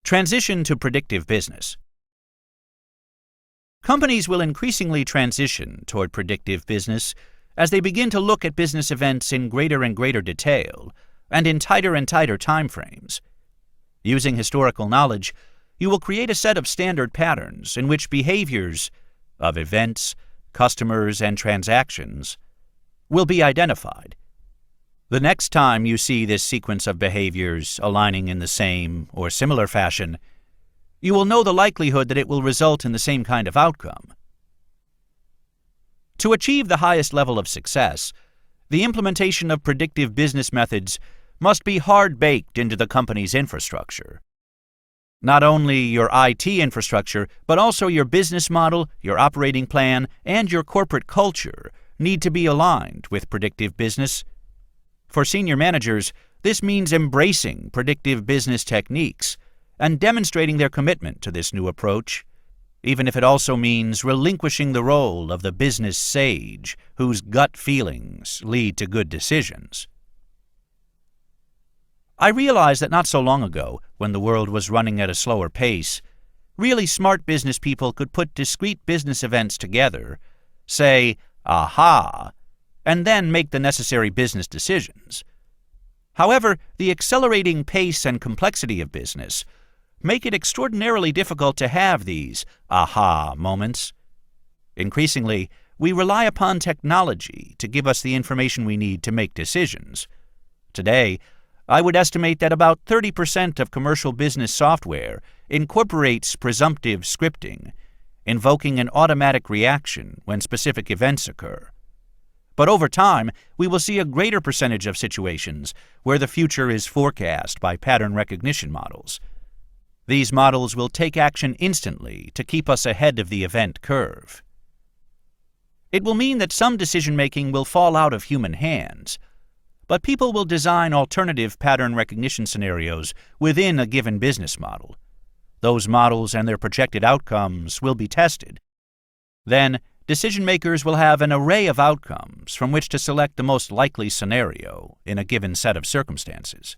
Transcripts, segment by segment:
Transition to predictive business. Companies will increasingly transition toward predictive business as they begin to look at business events in greater and greater detail and in tighter and tighter timeframes. Using historical knowledge, you will create a set of standard patterns in which behaviors of events, customers, and transactions will be identified. The next time you see this sequence of behaviors aligning in the same or similar fashion, you will know the likelihood that it will result in the same kind of outcome. To achieve the highest level of success, the implementation of predictive business methods must be hard-baked into the company's infrastructure. Not only your IT infrastructure, but also your business model, your operating plan, and your corporate culture need to be aligned with predictive business. For senior managers, this means embracing predictive business techniques and demonstrating their commitment to this new approach, even if it also means relinquishing the role of the business sage whose gut feelings lead to good decisions. I realized that not so long ago, when the world was running at a slower pace, really smart business people could put discrete business events together, say, aha, and then make the necessary business decisions. However, the accelerating pace and complexity of business make it extraordinarily difficult to have these aha moments. Increasingly, we rely upon technology to give us the information we need to make decisions. Today, I would estimate that about 30% of commercial business software incorporates presumptive scripting, invoking an automatic reaction when specific events occur. But over time, we will see a greater percentage of situations where the future is forecast by pattern recognition models. These models will take action instantly to keep us ahead of the event curve. It will mean that some decision-making will fall out of human hands, but people will design alternative pattern recognition scenarios within a given business model. Those models and their projected outcomes will be tested. Then, decision-makers will have an array of outcomes from which to select the most likely scenario in a given set of circumstances.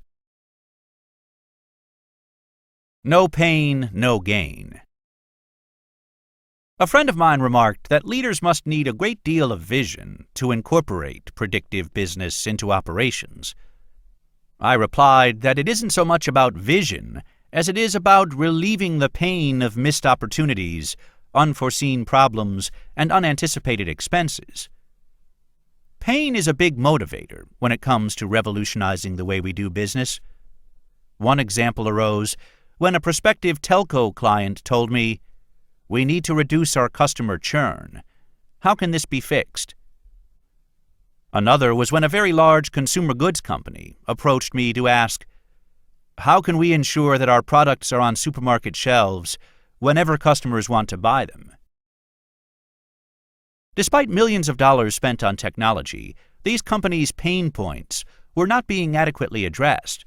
No pain, no gain. A friend of mine remarked that leaders must need a great deal of vision to incorporate predictive business into operations. I replied that it isn't so much about vision as it is about relieving the pain of missed opportunities, unforeseen problems, and unanticipated expenses. Pain is a big motivator when it comes to revolutionizing the way we do business. One example arose when a prospective telco client told me, "We need to reduce our customer churn. How can this be fixed?" Another was when a very large consumer goods company approached me to ask, "How can we ensure that our products are on supermarket shelves whenever customers want to buy them?" Despite millions of dollars spent on technology, these companies' pain points were not being adequately addressed.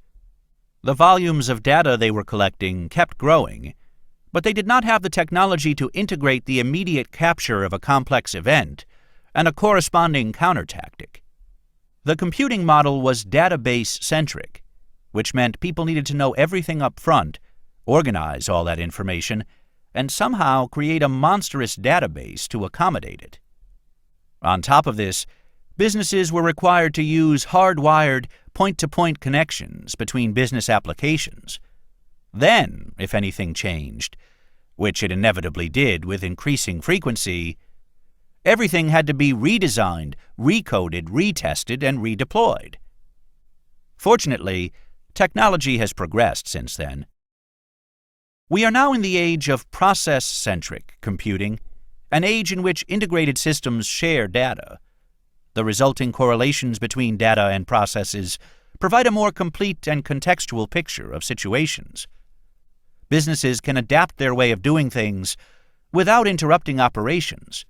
The volumes of data they were collecting kept growing, but they did not have the technology to integrate the immediate capture of a complex event and a corresponding counter-tactic. The computing model was database-centric, which meant people needed to know everything up front, organize all that information, and somehow create a monstrous database to accommodate it. On top of this, businesses were required to use hardwired point-to-point connections between business applications. Then, if anything changed, which it inevitably did with increasing frequency, everything had to be redesigned, recoded, retested, and redeployed. Fortunately, technology has progressed since then. We are now in the age of process-centric computing, an age in which integrated systems share data. The resulting correlations between data and processes provide a more complete and contextual picture of situations. Businesses can adapt their way of doing things without interrupting operations.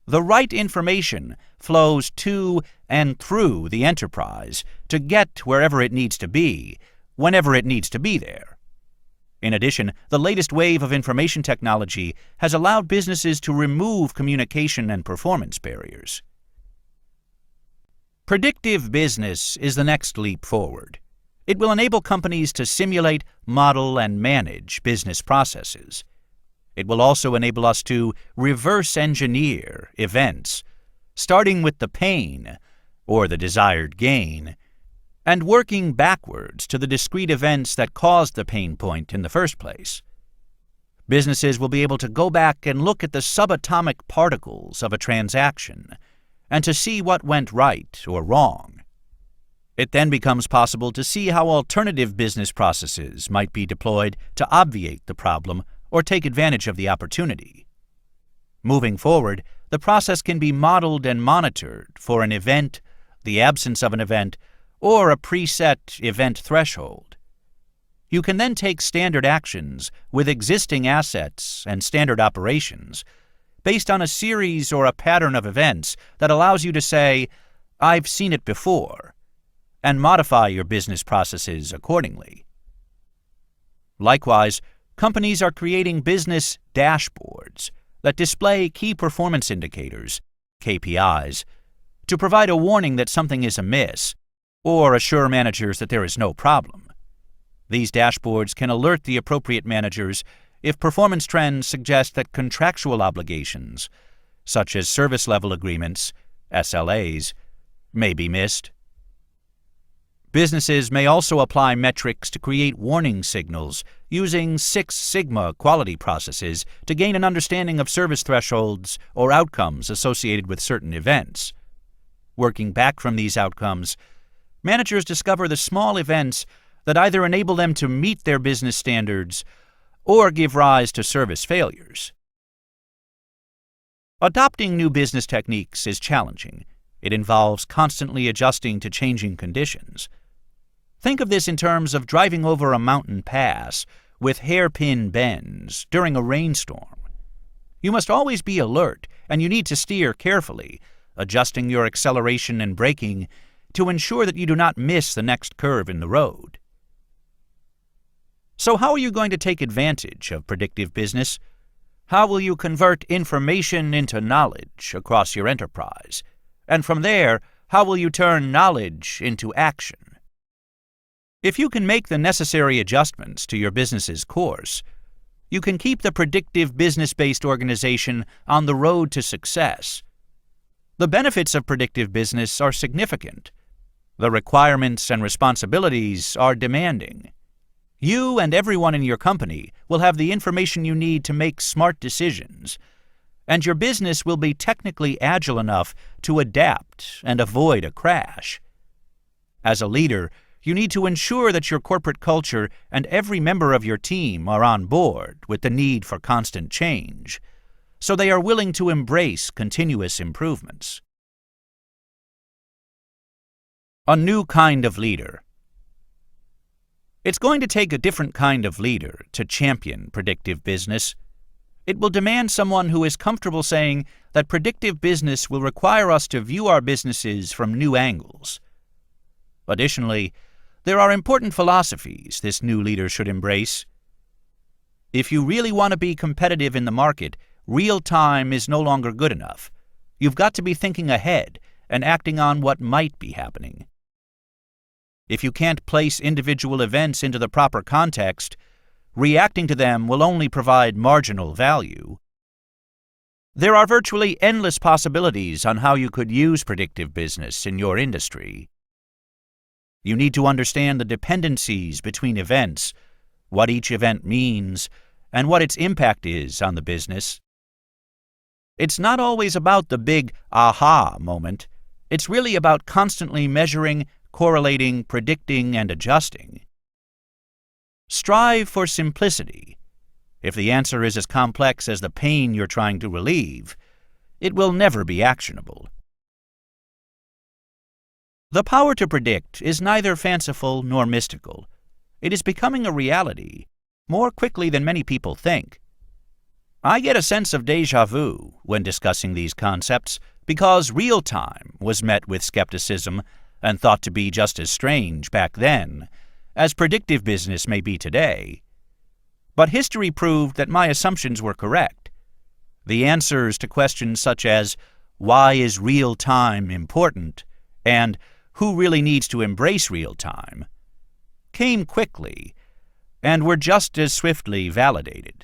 The right information flows to and through the enterprise to get wherever it needs to be, whenever it needs to be there. In addition, the latest wave of information technology has allowed businesses to remove communication and performance barriers. Predictive business is the next leap forward. It will enable companies to simulate, model, and manage business processes. It will also enable us to reverse engineer events, starting with the pain, or the desired gain, and working backwards to the discrete events that caused the pain point in the first place. Businesses will be able to go back and look at the subatomic particles of a transaction and to see what went right or wrong. It then becomes possible to see how alternative business processes might be deployed to obviate the problem or take advantage of the opportunity. Moving forward, the process can be modeled and monitored for an event, the absence of an event, or a preset event threshold. You can then take standard actions with existing assets and standard operations based on a series or a pattern of events that allows you to say, "I've seen it before," and modify your business processes accordingly. Likewise, companies are creating business dashboards that display key performance indicators, KPIs, to provide a warning that something is amiss or assure managers that there is no problem. These dashboards can alert the appropriate managers if performance trends suggest that contractual obligations, such as service level agreements, SLAs, may be missed. Businesses may also apply metrics to create warning signals using Six Sigma quality processes to gain an understanding of service thresholds or outcomes associated with certain events. Working back from these outcomes, managers discover the small events that either enable them to meet their business standards or give rise to service failures. Adopting new business techniques is challenging. It involves constantly adjusting to changing conditions. Think of this in terms of driving over a mountain pass with hairpin bends during a rainstorm. You must always be alert, and you need to steer carefully, adjusting your acceleration and braking to ensure that you do not miss the next curve in the road. So how are you going to take advantage of predictive business? How will you convert information into knowledge across your enterprise? And from there, how will you turn knowledge into action? If you can make the necessary adjustments to your business's course, you can keep the predictive business-based organization on the road to success. The benefits of predictive business are significant. The requirements and responsibilities are demanding. You and everyone in your company will have the information you need to make smart decisions, and your business will be technically agile enough to adapt and avoid a crash. As a leader, you need to ensure that your corporate culture and every member of your team are on board with the need for constant change, so they are willing to embrace continuous improvements. A new kind of leader. It's going to take a different kind of leader to champion predictive business. It will demand someone who is comfortable saying that predictive business will require us to view our businesses from new angles. Additionally, there are important philosophies this new leader should embrace. If you really want to be competitive in the market, real time is no longer good enough. You've got to be thinking ahead and acting on what might be happening. If you can't place individual events into the proper context, reacting to them will only provide marginal value. There are virtually endless possibilities on how you could use predictive business in your industry. You need to understand the dependencies between events, what each event means, and what its impact is on the business. It's not always about the big aha moment. It's really about constantly measuring, correlating, predicting, and adjusting. Strive for simplicity. If the answer is as complex as the pain you're trying to relieve, it will never be actionable. The power to predict is neither fanciful nor mystical. It is becoming a reality more quickly than many people think. I get a sense of déjà vu when discussing these concepts because real time was met with skepticism and thought to be just as strange back then as predictive business may be today. But history proved that my assumptions were correct. The answers to questions such as, why is real time important, and who really needs to embrace real time, came quickly and were just as swiftly validated.